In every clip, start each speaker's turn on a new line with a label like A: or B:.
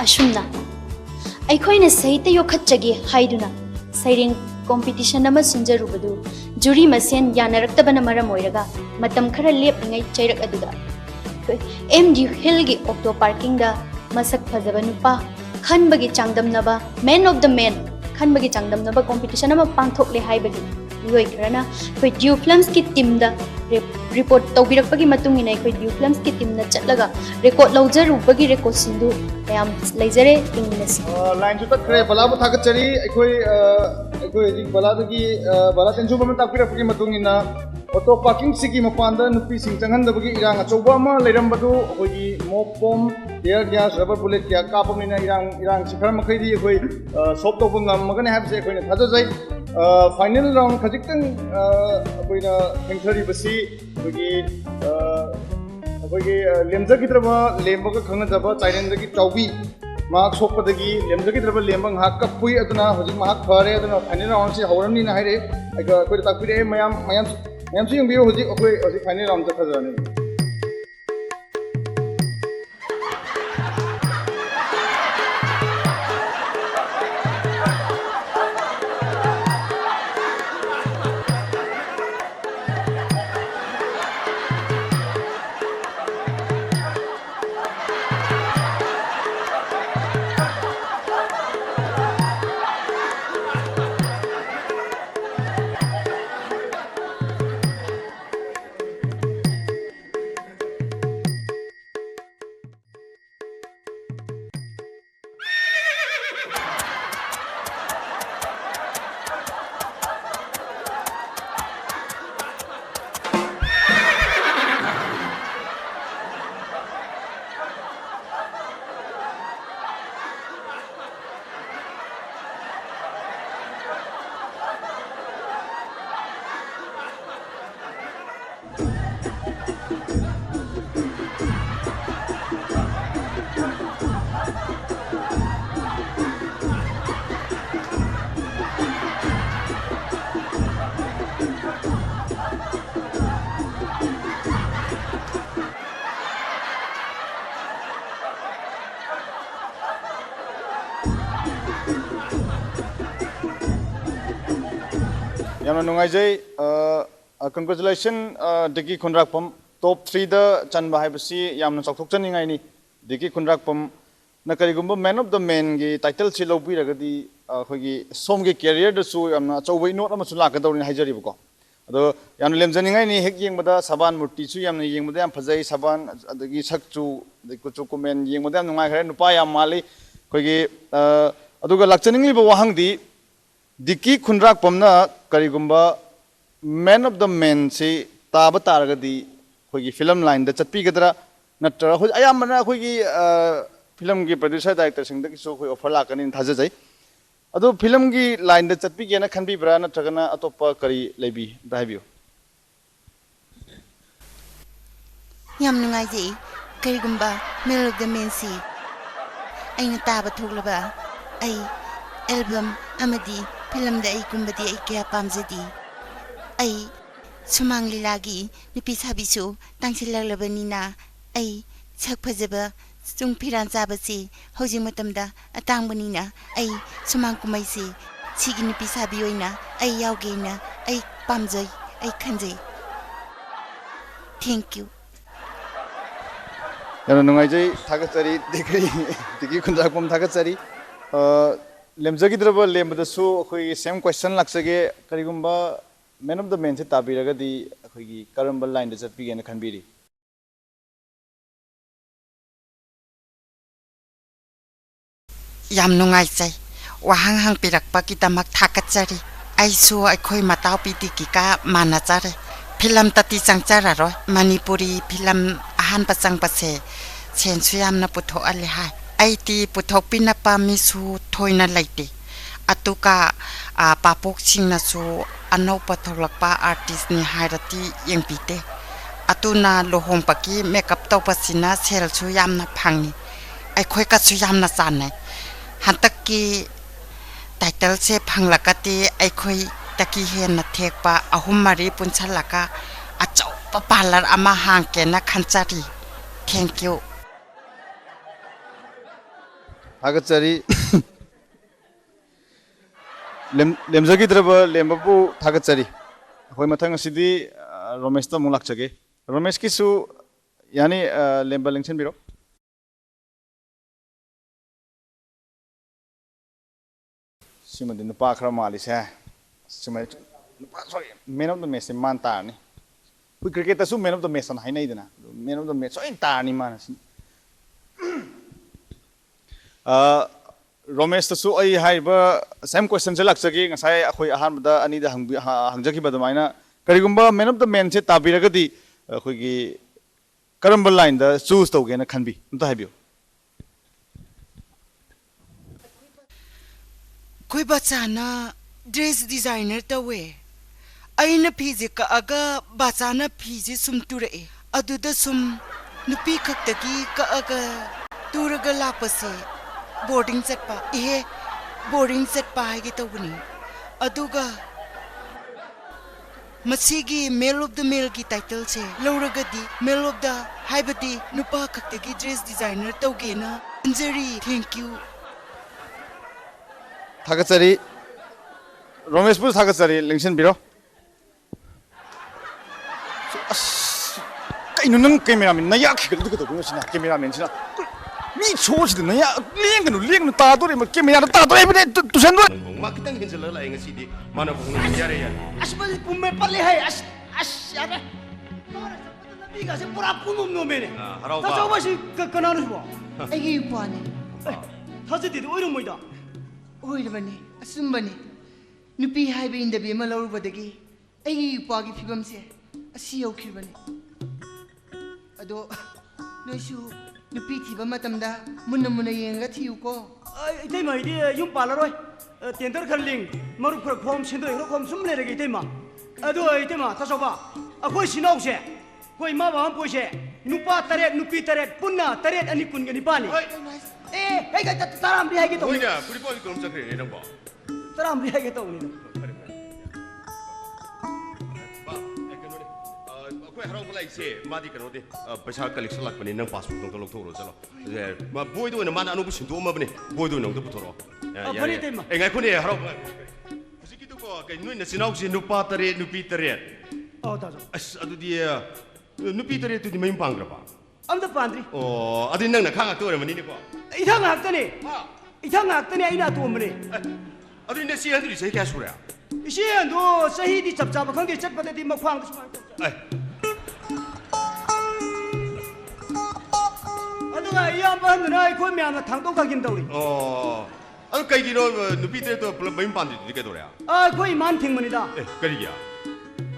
A: ꯑꯁꯨꯝꯅ ꯑꯩꯈꯣꯏꯅ ꯁꯥꯍꯤꯇ꯭ꯌ ꯌꯣꯛꯈꯠꯆꯒꯦ ꯍꯥꯏꯗꯨꯅ ꯁꯩꯔꯦꯡ ꯀꯣꯝꯄꯤꯇꯤꯁꯟ ꯑꯃ ꯁꯤꯟꯖꯔꯨꯕꯗꯨ ꯖꯨꯔꯤ ꯃꯁꯦꯟ ꯌꯥꯅꯔꯛꯇꯕꯅ ꯃꯔꯝ ꯑꯣꯏꯔꯒ ꯃꯇꯝ ꯈꯔ ꯂꯦꯞꯂꯤꯉꯩ ꯆꯩꯔꯛ ꯑꯗꯨꯗ MG Hillꯒꯤ ꯑꯣꯛꯇꯣ ꯄꯥꯔꯀꯤꯡꯗ ꯃꯁꯛ ꯐꯖꯕ ꯅꯨꯄꯥ ꯈꯟꯕꯒꯤ ꯆꯥꯡꯗꯝꯅꯕ ꯃꯦꯟ ꯑꯣꯐ ꯗ ꯃꯦꯟ ꯈꯟꯕꯒꯤ ꯆꯥꯡꯗꯝꯅꯕ ꯀꯣꯝꯄꯤꯇꯤꯁꯟ ꯑꯃ ꯄꯥꯡꯊꯣꯛꯂꯦ ꯍꯥꯏꯕꯒꯤ ꯃꯤꯑꯣꯏ ꯈꯔꯅ ꯑꯩꯈꯣꯏ ꯗ꯭ꯌꯨ ꯐꯤꯜꯝꯁꯀꯤ ꯇꯤꯝꯗ ꯔꯤꯄꯣꯔꯠ ꯇꯧꯕꯤꯔꯛꯄꯒꯤ ꯃꯇꯨꯡ ꯏꯟꯅ ꯑꯩꯈꯣꯏ ꯗ꯭ꯌꯨ ꯐꯤꯜꯝꯁꯀꯤ ꯇꯤꯝꯅ ꯆꯠꯂꯒ ꯔꯦꯀꯣꯔꯠ ꯂꯧꯖꯔꯨꯕꯒꯤ ꯔꯦꯀꯣꯔꯠꯁꯤꯡꯗꯨ ꯃꯌꯥꯝ ꯂꯩꯖꯔꯦ ꯌꯦꯡꯃꯤꯟꯅꯁꯤ
B: ꯂꯥꯏꯟꯁꯨ ꯇꯠꯈ꯭ꯔꯦ ꯕꯂꯥꯕꯨ ꯊꯥꯒꯠꯆꯔꯤ ꯑꯩꯈꯣꯏ ꯍꯧꯖꯤꯛ ꯕꯂꯥꯗꯒꯤ ꯕꯂꯥ ꯇꯦꯟꯁꯨꯕ ꯑꯃ ꯇꯥꯛꯄꯤꯔꯛꯄꯒꯤ ꯃꯇꯨꯡ ꯏꯟꯅ ꯑꯣꯇꯣ ꯄꯥꯔꯀꯤꯡꯁꯤꯒꯤ ꯃꯄꯥꯟꯗ ꯅꯨꯄꯤꯁꯤꯡ ꯆꯪꯍꯟꯗꯕꯒꯤ ꯏꯔꯥꯡ ꯑꯆꯧꯕ ꯑꯃ ꯂꯩꯔꯝꯕꯗꯨ ꯑꯩꯈꯣꯏꯒꯤ ꯃꯣꯞ bomb tear gas rubber bullet ꯀꯌꯥ ꯀꯥꯞꯄꯕꯅꯤꯅ ꯏꯔꯥꯡꯁꯤ ꯈꯔ ꯃꯈꯩꯗꯤ ꯑꯩꯈꯣꯏ ꯁꯣꯜꯕ ꯇꯧꯕ ꯉꯝꯃꯒꯅꯤ ꯍꯥꯏꯕꯁꯦ ꯑꯩꯈꯣꯏꯅ ꯊꯥꯖꯖꯩ ꯐꯥꯏꯅꯦꯜ ꯔꯥꯎꯟ ꯈꯖꯤꯛꯇꯪ ꯑꯩꯈꯣꯏꯅ ꯊꯦꯡꯊꯔꯤꯕꯁꯤ ꯑꯩꯈꯣꯏꯒꯤ ꯂꯦꯝꯖꯈꯤꯗ꯭ꯔꯕ ꯂꯦꯝꯕꯒ ꯈꯪꯅꯗꯕ ꯆꯥꯏꯔꯦꯟꯗꯒꯤ ꯆꯥꯎꯕꯤ ꯃꯍꯥꯛ ꯁꯣꯛꯄꯗꯒꯤ ꯂꯦꯝꯖꯈꯤꯗ꯭ꯔꯕ ꯂꯦꯝꯕ ꯉꯥꯏꯍꯥꯛ ꯀꯞꯄꯨꯏ ꯑꯗꯨꯅ ꯍꯧꯖꯤꯛ ꯃꯍꯥꯛ ꯐꯔꯦ ꯑꯗꯨꯅ ꯐꯥꯏꯅꯦꯜ ꯔꯥꯎꯟꯁꯤ ꯍꯧꯔꯅꯤꯅ ꯍꯥꯏꯔꯛꯏ ꯑꯩꯈꯣꯏꯗ ꯇꯥꯛꯄꯤꯔꯛꯑꯦ ꯃꯌꯥꯝꯁꯨ ꯌꯦꯡꯕꯤꯌꯨ ꯍꯧꯖꯤꯛ ꯐꯥꯏꯅꯦꯜ ꯔꯥꯎꯟ ꯆꯠꯊꯖꯔꯅꯤ ꯌꯥꯝꯅ ꯅꯨꯡꯉꯥꯏꯖꯩ ꯀꯪꯒ꯭ꯔꯦꯆꯨꯂꯦꯁꯟ ꯗꯤꯀꯤ ꯈꯨꯟꯗ꯭ꯔꯥꯛꯄꯝ ꯇꯣꯞ 3ꯗ ꯆꯟꯕ ꯍꯥꯏꯕꯁꯤ ꯌꯥꯝꯅ ꯆꯥꯎꯊꯣꯛꯆꯅꯤꯡꯉꯥꯏꯅꯤ ꯗꯤꯀꯤ ꯈꯨꯟꯗ꯭ꯔꯥꯛꯄꯝꯅ ꯀꯔꯤꯒꯨꯝꯕ ꯃꯦꯟ ꯑꯣꯐ ꯗ ꯃꯦꯟꯒꯤ ꯇꯥꯏꯇꯜꯁꯤ ꯂꯧꯕꯤꯔꯒꯗꯤ ꯑꯩꯈꯣꯏꯒꯤ ꯁꯣꯝꯒꯤ ꯀꯦꯔꯤꯌꯔꯗꯁꯨ ꯌꯥꯝꯅ ꯑꯆꯧꯕ ꯏꯅꯣꯠ ꯑꯃꯁꯨ ꯂꯥꯛꯀꯗꯧꯔꯤꯅ ꯍꯥꯏꯖꯔꯤꯕꯀꯣ ꯑꯗꯣ ꯌꯥꯝꯅ ꯂꯦꯝꯖꯅꯤꯡꯉꯥꯏꯅꯤ ꯍꯦꯛ ꯌꯦꯡꯕꯗ ꯁꯕꯥꯟ ꯃꯨꯔꯇꯤꯁꯨ ꯌꯥꯝꯅ ꯌꯦꯡꯕꯗ ꯌꯥꯝ ꯐꯖꯩ ꯁꯕꯥꯟ ꯑꯗꯒꯤ ꯁꯛꯆꯨ ꯑꯗꯒꯤ ꯀꯨꯆꯨ ꯀꯨꯃꯦꯟ ꯌꯦꯡꯕꯗ ꯌꯥꯝ ꯅꯨꯡꯉꯥꯏꯈ꯭ꯔꯦ ꯅꯨꯄꯥ ꯌꯥꯝ ꯃꯥꯜꯂꯤ ꯑꯩꯈꯣꯏꯒꯤ ꯑꯗꯨꯒ ꯂꯥꯛꯆꯅꯤꯡꯂꯤꯕ ꯋꯥꯍꯪꯗꯤ ꯗꯤꯀꯤ ꯈꯨꯟꯗ꯭ꯔꯥꯛꯄꯝꯅ ꯀꯔꯤꯒꯨꯝꯕ ꯃꯦꯟ ꯑꯣꯐ ꯗ ꯃꯦꯟꯁꯤ ꯇꯥꯕ ꯇꯥꯔꯒꯗꯤ ꯑꯩꯈꯣꯏꯒꯤ ꯐꯤꯂꯝ ꯂꯥꯏꯟꯗ ꯆꯠꯄꯤꯒꯗ꯭ꯔꯥ ꯅꯠꯇ꯭ꯔꯒ ꯍꯧꯖꯤꯛ ꯑꯌꯥꯝꯕꯅ ꯑꯩꯈꯣꯏꯒꯤ ꯐꯤꯂꯝꯒꯤ ꯄ꯭ꯔꯣꯗ꯭ꯌꯨꯁꯔ ꯗꯥꯏꯔꯦꯛꯇꯔꯁꯤꯡꯗꯒꯤꯁꯨ ꯑꯩꯈꯣꯏ ꯑꯣꯐꯔ ꯂꯥꯛꯀꯅꯤꯅ ꯊꯥꯖꯖꯩ ꯑꯗꯣ ꯐꯤꯂꯝꯒꯤ ꯂꯥꯏꯟꯗ ꯆꯠꯄꯤꯒꯦꯅ ꯈꯟꯕꯤꯕ꯭ꯔꯥ ꯅꯠꯇ꯭ꯔꯒꯅ ꯑꯇꯣꯞꯄ ꯀꯔꯤ ꯂꯩꯕꯤ ꯑꯝꯇ ꯍꯥꯏꯕꯤꯌꯨ
C: ꯌꯥꯝ ꯅꯨꯡꯉꯥꯏꯖꯩ ꯀꯔꯤꯒꯨꯝꯕ ꯃꯦꯟ ꯑꯣꯐ ꯗ ꯃꯦꯟꯁꯤ ꯑꯩꯅ ꯇꯥꯕ ꯊꯣꯛꯂꯕ ꯑꯩ ꯑꯦꯜꯕꯝ ꯑꯃꯗꯤ ꯐꯤꯂꯝꯗ ꯑꯩꯒꯨꯝꯕꯗꯤ ꯑꯩ ꯀꯌꯥ ꯄꯥꯝꯖꯗꯦ ꯑꯩ ꯁꯨꯃꯥꯡ ꯂꯤꯂꯥꯒꯤ ꯅꯨꯄꯤ ꯁꯥꯕꯤꯁꯨ ꯇꯥꯡꯁꯤꯜꯂꯛꯂꯕꯅꯤꯅ ꯑꯩ ꯁꯛ ꯐꯖꯕ ꯆꯨꯡ ꯐꯤꯔꯥꯟ ꯆꯥꯕꯁꯤ ꯍꯧꯖꯤꯛ ꯃꯇꯝꯗ ꯑꯇꯥꯡꯕꯅꯤꯅ ꯑꯩ ꯁꯨꯃꯥꯡ ꯀꯨꯝꯍꯩꯁꯤ ꯁꯤꯒꯤ ꯅꯨꯄꯤ ꯁꯥꯕꯤ ꯑꯣꯏꯅ ꯑꯩ ꯌꯥꯎꯒꯦꯅ ꯑꯩ ꯄꯥꯝꯖꯩ ꯑꯩ ꯈꯟꯖꯩ ꯊꯦꯡꯛ ꯌꯨ
B: ꯌꯥꯝꯅ ꯅꯨꯡꯉꯥꯏꯖꯩ ꯊꯥꯒꯠꯆꯔꯤ ꯗꯤꯀꯤ ꯈꯨꯟꯗ꯭ꯔꯥꯛꯄꯝ ꯊꯥꯒꯠꯆꯔꯤ ꯂꯦꯝꯖꯈꯤꯗ꯭ꯔꯕ ꯂꯦꯝꯕꯗꯁꯨ ꯑꯩꯈꯣꯏꯒꯤ ꯁꯦꯝ ꯀ꯭ꯋꯦꯁꯟ ꯂꯥꯛꯆꯒꯦ ꯀꯔꯤꯒꯨꯝꯕ ꯃꯦꯟ ꯑꯣꯐ ꯗ ꯃꯦꯟꯁꯦ ꯇꯥꯕꯤꯔꯒꯗꯤ ꯑꯩꯈꯣꯏꯒꯤ ꯀꯔꯝꯕ ꯂꯥꯏꯟꯗ ꯆꯠꯄꯤꯒꯦꯅ ꯈꯟꯕꯤꯔꯤ
C: ꯌꯥꯝ ꯅꯨꯡꯉꯥꯏꯖꯩ ꯋꯥꯍꯪ ꯍꯪꯕꯤꯔꯛꯄꯒꯤꯗꯃꯛ ꯊꯥꯒꯠꯆꯔꯤ ꯑꯩꯁꯨ ꯑꯩꯈꯣꯏ ꯃꯇꯥꯎꯕꯤ ꯗꯤꯀꯤꯒ ꯃꯥꯟꯅꯖꯔꯦ ꯐꯤꯂꯝ ꯇꯇꯤ ꯆꯪꯖꯔꯔꯣꯏ ꯃꯅꯤꯄꯨꯔꯤ ꯐꯤꯂꯝ ꯑꯍꯥꯟꯕ ꯆꯪꯕꯁꯦ ꯁꯦꯟꯁꯨ ꯌꯥꯝꯅ ꯄꯨꯊꯣꯛꯍꯜꯂꯦ ꯍꯥꯏ ꯑꯩꯗꯤ ꯄꯨꯊꯣꯛꯄꯤꯅꯕ ꯃꯤꯁꯨ ꯊꯣꯏꯅ ꯂꯩꯇꯦ ꯑꯗꯨꯒ ꯄꯥꯄꯣꯛꯁꯤꯡꯅꯁꯨ ꯑꯅꯧꯕ ꯊꯣꯛꯂꯛꯄ ꯑꯥꯔꯇꯤꯁꯅꯤ ꯍꯥꯏꯔꯗꯤ ꯌꯦꯡꯕꯤꯗꯦ ꯑꯗꯨꯅ ꯂꯨꯍꯣꯡꯕꯒꯤ ꯃꯦꯀꯞ ꯇꯧꯕꯁꯤꯅ ꯁꯦꯜꯁꯨ ꯌꯥꯝꯅ ꯐꯪꯉꯤ ꯑꯩꯈꯣꯏꯒꯁꯨ ꯌꯥꯝꯅ ꯆꯥꯟꯅꯩ ꯍꯟꯗꯛꯀꯤ ꯇꯥꯏꯇꯜꯁꯦ ꯐꯪꯂꯒꯗꯤ ꯑꯩꯈꯣꯏꯗꯒꯤ ꯍꯦꯟꯅ ꯊꯦꯛꯄ 3-4 ꯄꯨꯟꯁꯤꯜꯂꯒ ꯑꯆꯧꯕ ꯄꯥꯔꯂꯔ ꯑꯃ ꯍꯥꯡꯒꯦꯅ ꯈꯟꯖꯔꯤ ꯊꯦꯡꯛ ꯌꯨ
B: थागतचरी लेमजगिद्रब लेमबु थागतचरी अखोय मथंग सिदी रमेश ता मुलाक चगे रमेश किसु यानी लेमबा लेंसन बिरो सिमदि नुपा खरा मालिसे सिमै नुपा sorry man of the match मान तारनी कोई क्रिकेट तसु मैन ऑफ द मैच सन हाइनै दिना मैन ऑफ द मैच सोइन तारनी मान रमेश तसु आई हाइबा सेम क्वेश्चन से लाक्सगी ngasai akhoi ahanbada ani da hangjaki badamaina karigumba man of the man se tabiragadi akhoi gi karamba line da choose tawge na khanbi unta haibio
C: koi bachana dress designer tawe aina phije ka aga bachana phije sum ture aduda sum nupi khaktagi ka aga turaga lapase boarding set pa boarding set pa hagi tawni aduga masigi male of the male ki title se lawragadi male of the haibadi nupa khaktagi dress designer tawge na anjari thank you
B: थागतचरी Ramesh बु थागतचरी लेंसन बिरो कइनु नंग cameraman नया खिगल दुग दुग सिना cameraman सिना मी छोसिद नया लेंगनु तादोरे म camera तादोरे बने तुसन दो
D: मा खितंग हिंजल ला इंग सिदी माना बुंग यारे या
E: असबल पुमे पल्ले है यारे नबी का से पूरा पुनुम नो मेने
D: हराव बा
E: तजौबासी कनानु बो
C: aigi upane
E: थाजदि ओइरो मोइदा
C: oilbane asumbane nupi haibe indabi ma lawrubadagi aigi upagi phibam se asi yaukhibane ado noisu nupi thiba matamda munna munna yenga thiu ko
E: इतै माइदि युम पालारोय टेंडर खरलिंग मरुप खर खोम सिंदो रो खोम सुम लेरगे इतै मा अदो इतै मा थासोबा अखोय सिनौसे कोइ मा बा पोइसे नुपा तरेत नुपी तरेत पुन्ना तरेत अनि कुन गनि पानी ए हे ग ताराम रि हागे तो
D: होइना फुटबॉल कोम चक्रे ने नंबो
E: ताराम रि हागे तो नि
D: बा एकनोने अखोय हराव बलाई से मादि कनो दे पैसा कलेक्शन लाकपनि नंग पासबुक दंग लौथोरो चलो जे मा बोयदो ने माना अनु सिंदो मबने बोयदो नंग पुथोरो
E: फनि तेमा
D: ए गाय खुने हराव हुजिकि तो को कै नुइ नसिनाउ से नुपा तरे नुपी तरे
E: ओ ताजो
D: अस अदुदि नुपी तरे तुदि मयम पांग्रबा
E: अमदा पांद्री
D: ओ अदि नंगना खांगा तोरे मनि को
E: इथांग हाक्तने इथांग हाक्तने आइना तोमने
D: अदि ने सी हंद्रि से क्या सुरा
E: इसे अंदो सही दि चप चाप खंगे चटपदि मख्वांग सुमाय
D: ए
E: अदुगा इयाम बहनना अखोय म्यामना थांदों थांगिन तौरी
D: अदु कैगिनो नुपी तरे तो पुल मयम पांदि के तोरे
E: अखोय मान थिंगमनिदा
D: ए करिया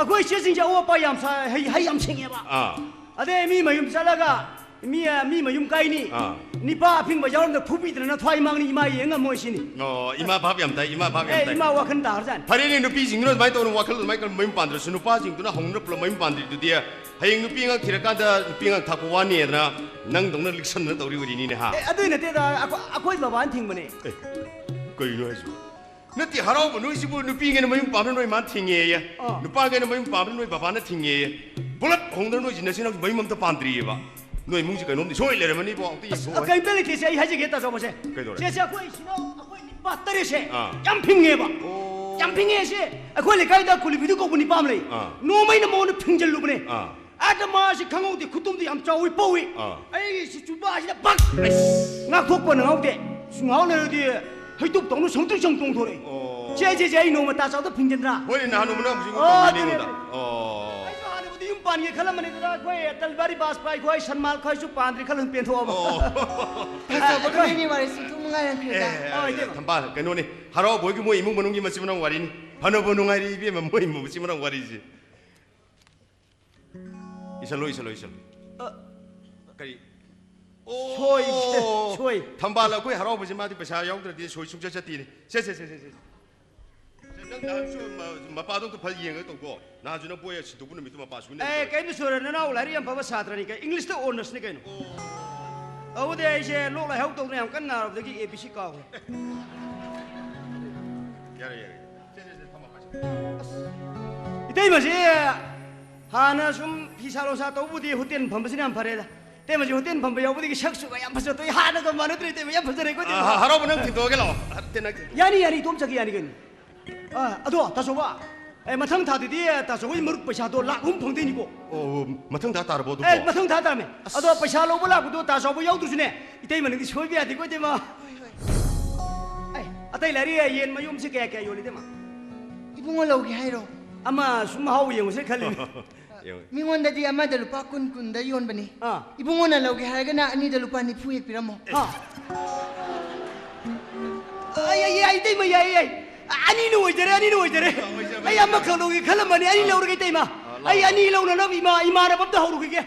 E: अखोय सेसिंग ओ पा याम सा है याम सेंगेबा अदे मी मयुम चलागा मी मयुम काइनी निपा अफिंग बजारम द फुबीदना थ्वाइ मांगनी इमा येंगा मोइसिनी
D: इमा भाब याम ताई इमा भाब याम ताई
E: इमा वाखन दारजान
D: फरेनी नुपी जिंगनो माइ तो वाखल माइ कर मयम पांद्र सुनुपा जिंगतुना होंगन पुल मयम पांद्रि दुदिया हयंग नुपी गा थिरकादा नुपी गा थापवानी एदना नंग दोंगना लिक्सन न तौरी वरिनी ने हा
E: अदु नते दा अखोय बाबान थिंगमने
D: कइनो हैसु नति हराव बनुइसिबु नुपी गेन मयम पाबन नोइ मान थिंगे या नुपा गेन मयम पाबन नोइ बाबाना थिंगे बुलत होंगन नोइ जिनसिना मयम त पांद्रियबा नोइ मुंजि कइनोम सोइ लेरमनि बो औति यसो
E: कइ बेले के से हाजे गेता जोबसे
D: कइदोरे
E: से अखोय सिनो अखोय निपा तरे से याम फिंगेबा याम फिंगे से अखोय लेकाय दा कुलि बिदु को बुनि पामले नो मैन मोन फिंजल लुबने आदमा से खंगौदि खुतुमदि याम चाउइ पौइ ai si chuba si bak ngak thok pa ngaude sungau le di heituk tong song tu song tong thore je ai no ma ta chaw da phinggendra
D: होय ना नु मना बुझि
E: ओ
D: ओ
E: यम पानी खल मने दा कोई तलबारी बास पाई कोई सनमाल खोय सु पांद्रि खल पेन थो अब
C: ni wari su tu mungai ran khida
D: थंबा कइनो ने हराव बोइगि मोइ इमु मनुंगि मसि मनंग वारिनि फनबो नुंगारि बे मोइ मसि मनंग वारि जि इसल कई
E: सोई
D: थंबा ला कोई हराव बजि मादि पैसा याउद्रदि सोई सुक चति ने से नंग नाम सु मपादों तो फल येंग तो को ना जुन बोय छि दुबु नमितु मपा सुने
E: ए कइनो सोर ननाउ लारि यम बाबा सात्रनि कइ इंग्लिश तो ऑनर्स ने कइनो औदे आइसे लोक ला हेउ तो ने हम कन्ना रबदि एबीसी का हो
D: यारे से थंबा पास
E: इतै मसे हाना सुम फिसालो सा तौबुदि होटेल फमबसिना हम फरेदा 때문에 호텔 밤에 여보들이 샥수가 양 파서 또 하나도 많은데 때문에 양 파서 이거
D: 할아버지 능 팅도게 라. 때나.
E: 야니 돔짝이 아니건 아도 다소 봐 마탕 다디디 다소 이 머룩 પૈસા도 라금 펑데니고
D: 마탕 다 따라보도.
E: 마탕 다 다음에 아도 પૈસા 로보 라고도 다소 뭐 여우두스네 이때면 이 소비야 되고 되마 아따이 라리 옌 마용시 깨깨 요리데마
C: 이bungo laugi hairo.
E: 아마 숨 하고 영세 칼리
C: Mingondadi amada lupa kun da yon bani.
E: Ah.
C: Ibungo na laugi haragana ani da lupa ni puik piramo.
E: ay itai ma ay ani no ojere ay amma khalogi khalamani ani lawrge itai ma ay ani lawna na ima ra babda hawru ge